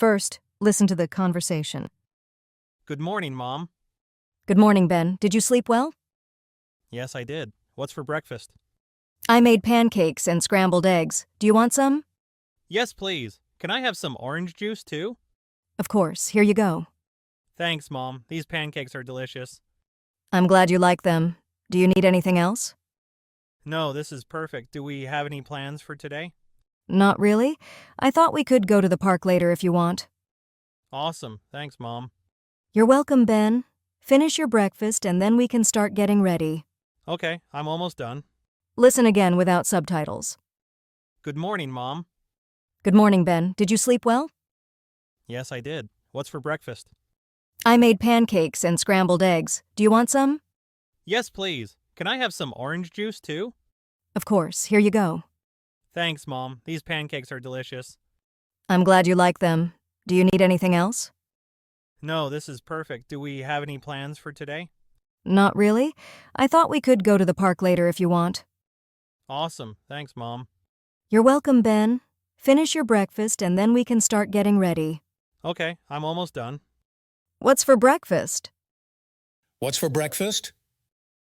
First, listen to the conversation. Good morning, Mom. Good morning, Ben. Did you sleep well? Yes, I did. What's for breakfast? I made pancakes and scrambled eggs. Do you want some? Yes, please. Can I have some orange juice, too? Of course. Here you go. Thanks, Mom. These pancakes are delicious. I'm glad you like them. Do you need anything else? No, this is perfect. Do we have any plans for today? Not really. I thought we could go to the park later if you want. Awesome. Thanks, Mom. You're welcome, Ben. Finish your breakfast and then we can start getting ready. Okay, I'm almost done. Listen again without subtitles. Good morning, Mom. Good morning, Ben. Did you sleep well? Yes, I did. What's for breakfast? I made pancakes and scrambled eggs. Do you want some? Yes, please. Can I have some orange juice, too? Of course. Here you go. Thanks, Mom. These pancakes are delicious. I'm glad you like them. Do you need anything else? No, this is perfect. Do we have any plans for today? Not really. I thought we could go to the park later if you want. Awesome. Thanks, Mom. You're welcome, Ben. Finish your breakfast and then we can start getting ready. Okay, I'm almost done. What's for breakfast? What's for breakfast?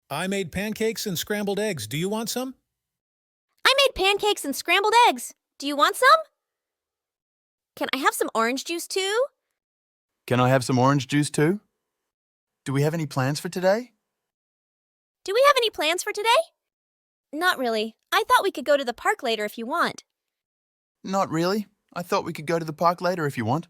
I made pancakes and scrambled eggs. Do you want some? I made pancakes and scrambled eggs. Do you want some? Can I have some orange juice too? Can I have some orange juice too? Do we have any plans for today? Do we have any plans for today? Not really. I thought we could go to the park later if you want. Not really. I thought we could go to the park later if you want.